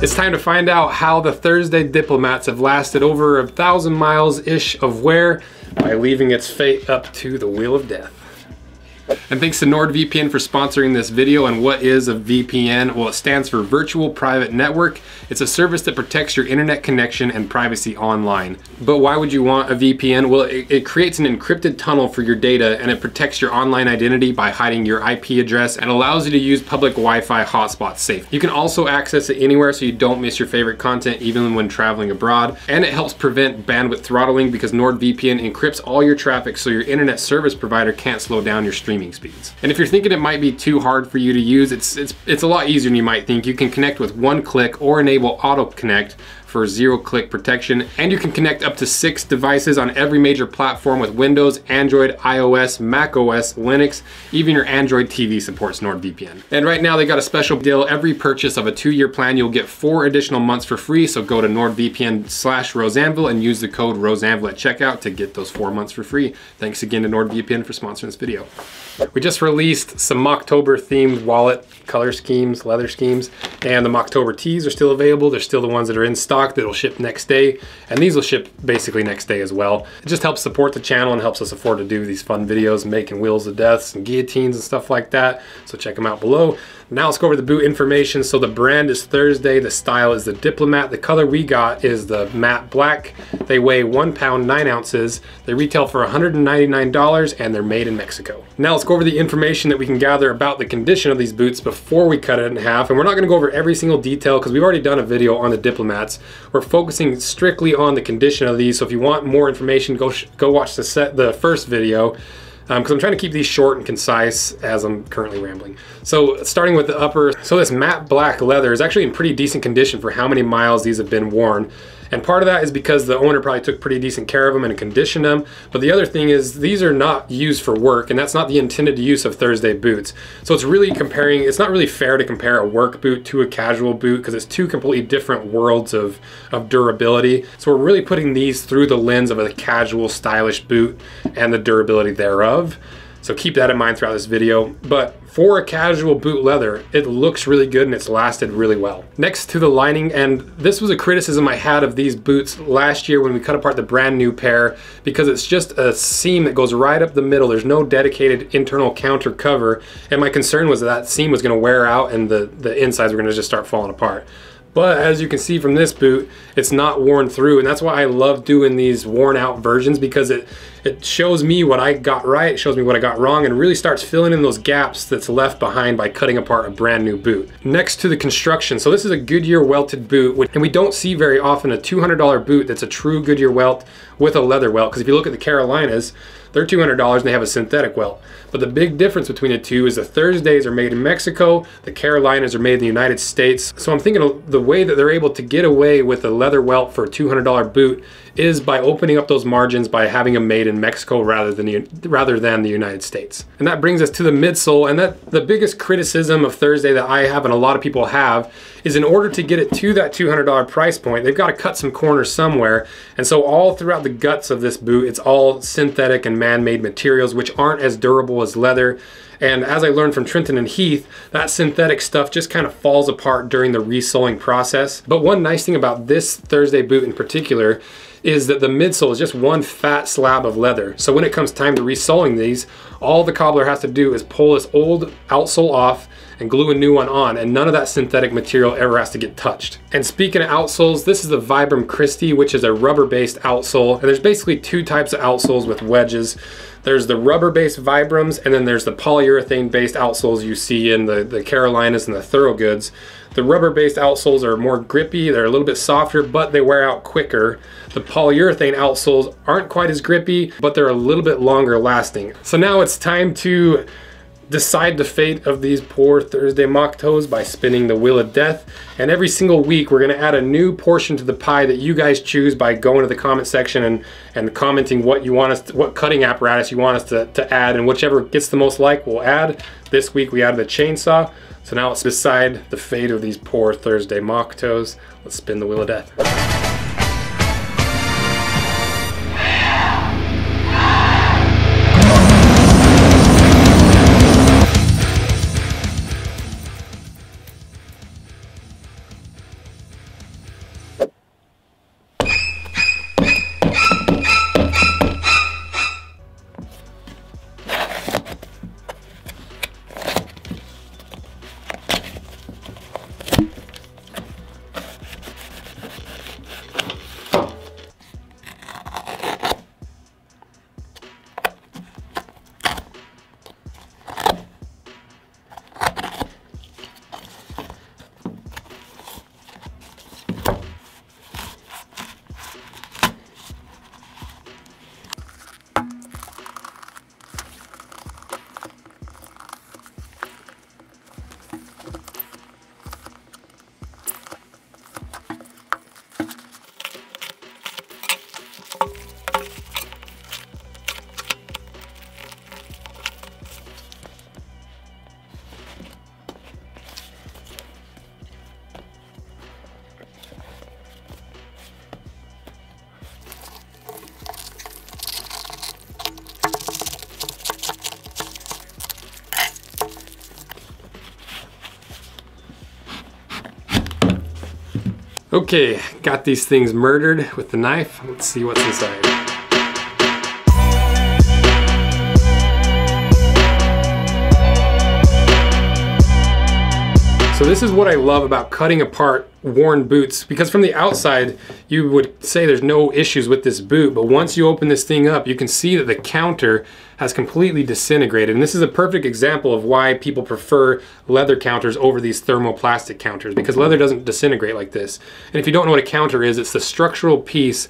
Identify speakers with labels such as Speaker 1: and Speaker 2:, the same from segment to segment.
Speaker 1: It's time to find out how the Thursday Diplomats have lasted over 1,000 miles-ish of wear by leaving its fate up to the wheel of death. And thanks to NordVPN for sponsoring this video. And what is a VPN? Well, it stands for Virtual Private Network. It's a service that protects your internet connection and privacy online. But why would you want a VPN? Well, it creates an encrypted tunnel for your data, and it protects your online identity by hiding your IP address and allows you to use public Wi-Fi hotspots safe. You can also access it anywhere so you don't miss your favorite content even when traveling abroad. And it helps prevent bandwidth throttling because NordVPN encrypts all your traffic so your internet service provider can't slow down your streaming speeds. And if you're thinking it might be too hard for you to use, it's a lot easier than you might think. You can connect with one click or enable auto connect for zero-click protection, and you can connect up to 6 devices on every major platform with Windows, Android, iOS, Mac OS, Linux, even your Android TV supports NordVPN. And right now they got a special deal. Every purchase of a 2-year plan, you'll get 4 additional months for free, so go to NordVPN/RoseAnvil and use the code RoseAnvil at checkout to get those 4 months for free. Thanks again to NordVPN for sponsoring this video. We just released some Moctober themed wallet color schemes, leather schemes, and the Moctober tees are still available. They're still the ones that are in stock that'll ship next day, and these will ship basically next day as well. It just helps support the channel and helps us afford to do these fun videos, making wheels of deaths and guillotines and stuff like that. So check them out below. Now let's go over the boot information. So the brand is Thursday, the style is the Diplomat. The color we got is the matte black. They weigh 1 pound 9 ounces. They retail for $199 and they're made in Mexico. Now let's go over the information that we can gather about the condition of these boots before we cut it in half. And we're not gonna go over every single detail because we've already done a video on the Diplomats. We're focusing strictly on the condition of these. So if you want more information, go watch the first video. Because I'm trying to keep these short and concise as I'm currently rambling. So starting with the upper, so this matte black leather is actually in pretty decent condition for how many miles these have been worn. And part of that is because the owner probably took pretty decent care of them and conditioned them. But the other thing is these are not used for work, and that's not the intended use of Thursday boots. So it's really it's not really fair to compare a work boot to a casual boot because it's two completely different worlds of durability. So we're really putting these through the lens of a casual, stylish boot and the durability thereof. So keep that in mind throughout this video. But for a casual boot leather, it looks really good and it's lasted really well. Next to the lining, and this was a criticism I had of these boots last year when we cut apart the brand new pair, because it's just a seam that goes right up the middle. There's no dedicated internal counter cover. And my concern was that seam was gonna wear out and the insides were gonna just start falling apart. But as you can see from this boot, it's not worn through, and that's why I love doing these worn out versions, because it shows me what I got right, it shows me what I got wrong, and really starts filling in those gaps that's left behind by cutting apart a brand new boot. Next to the construction, so this is a Goodyear welted boot, and we don't see very often a $200 boot that's a true Goodyear welt with a leather welt, because if you look at the Carolinas, they're $200 and they have a synthetic welt. But the big difference between the two is the Thursdays are made in Mexico, the Carolinas are made in the United States. So I'm thinking of the way that they're able to get away with a leather welt for a $200 boot is by opening up those margins by having them made in Mexico rather than the United States. And that brings us to the midsole, and the biggest criticism of Thursday that I have and a lot of people have is in order to get it to that $200 price point, they've got to cut some corners somewhere. And so all throughout the guts of this boot, it's all synthetic and man-made materials, which aren't as durable as leather. And as I learned from Trenton and Heath, that synthetic stuff just kind of falls apart during the resoling process. But one nice thing about this Thursday boot in particular is that the midsole is just one fat slab of leather. So when it comes time to resoling these, all the cobbler has to do is pull this old outsole off and glue a new one on, and none of that synthetic material ever has to get touched. And speaking of outsoles, this is the Vibram Christie, which is a rubber-based outsole. And there's basically 2 types of outsoles with wedges. There's the rubber-based Vibrams, and then there's the polyurethane-based outsoles you see in the Carolinas and the Thorogoods. The rubber-based outsoles are more grippy, they're a little bit softer, but they wear out quicker. The polyurethane outsoles aren't quite as grippy, but they're a little bit longer lasting. So now it's time to decide the fate of these poor Thursday Moc Toes by spinning the wheel of death. And every single week we're gonna add a new portion to the pie that you guys choose by going to the comment section and commenting what you want us to, what cutting apparatus you want us to add, and whichever gets the most like we'll add. This week we added the chainsaw. So now let's decide the fate of these poor Thursday Moc Toes. Let's spin the wheel of death. Okay, got these things murdered with the knife. Let's see what's inside. So this is what I love about cutting apart worn boots, because from the outside you would say there's no issues with this boot, but once you open this thing up you can see that the counter has completely disintegrated. And this is a perfect example of why people prefer leather counters over these thermoplastic counters, because leather doesn't disintegrate like this. And if you don't know what a counter is, it's the structural piece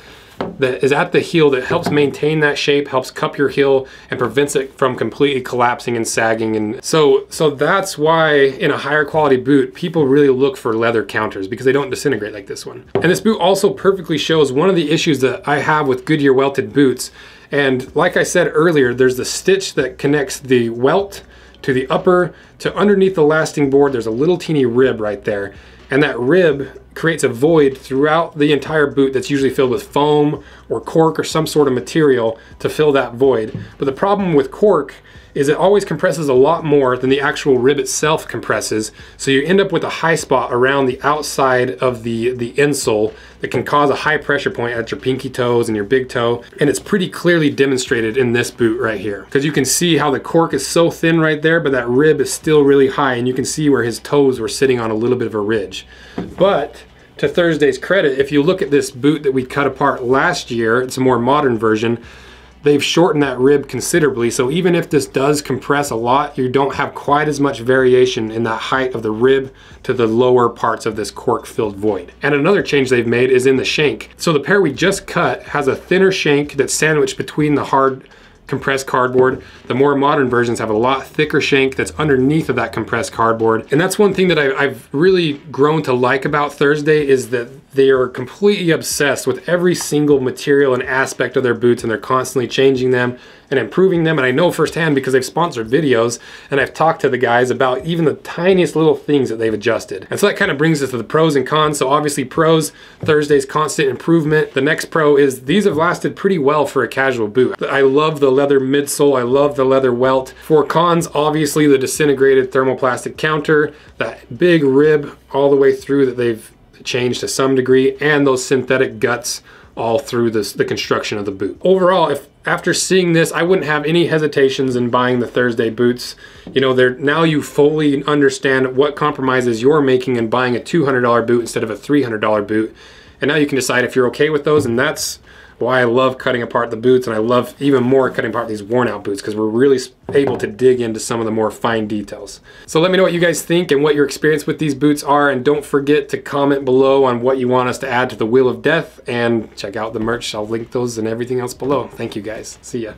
Speaker 1: that is at the heel that helps maintain that shape, helps cup your heel, and prevents it from completely collapsing and sagging. And so that's why in a higher quality boot, people really look for leather counters, because they don't disintegrate like this one. And this boot also perfectly shows one of the issues that I have with Goodyear welted boots. And like I said earlier, there's the stitch that connects the welt to the upper to underneath the lasting board. There's a little teeny rib right there. And that rib creates a void throughout the entire boot that's usually filled with foam or cork or some sort of material to fill that void. But the problem with cork is it always compresses a lot more than the actual rib itself compresses. So you end up with a high spot around the outside of the insole that can cause a high pressure point at your pinky toes and your big toe. And it's pretty clearly demonstrated in this boot right here, because you can see how the cork is so thin right there, but that rib is still really high, and you can see where his toes were sitting on a little bit of a ridge. But to Thursday's credit, if you look at this boot that we cut apart last year, it's a more modern version, they've shortened that rib considerably. So even if this does compress a lot, you don't have quite as much variation in that height of the rib to the lower parts of this cork filled void. And another change they've made is in the shank. So the pair we just cut has a thinner shank that's sandwiched between the hard compressed cardboard. The more modern versions have a lot thicker shank that's underneath of that compressed cardboard. And that's one thing that I've really grown to like about Thursday, is that they are completely obsessed with every single material and aspect of their boots, and they're constantly changing them and improving them. And I know firsthand because they've sponsored videos and I've talked to the guys about even the tiniest little things that they've adjusted. And so that kind of brings us to the pros and cons. So obviously pros, Thursday's constant improvement. The next pro is these have lasted pretty well for a casual boot. I love the leather midsole. I love the leather welt. For cons, obviously the disintegrated thermoplastic counter, that big rib all the way through that they've changed to some degree, and those synthetic guts all through the construction of the boot. Overall, if after seeing this, I wouldn't have any hesitations in buying the Thursday boots. You know, now you fully understand what compromises you're making in buying a $200 boot instead of a $300 boot. And now you can decide if you're okay with those, and that's why I love cutting apart the boots, and I love even more cutting apart these worn out boots, because we're really able to dig into some of the more fine details. So let me know what you guys think and what your experience with these boots are, and don't forget to comment below on what you want us to add to the Wheel of Death, and check out the merch. I'll link those and everything else below. Thank you guys. See ya.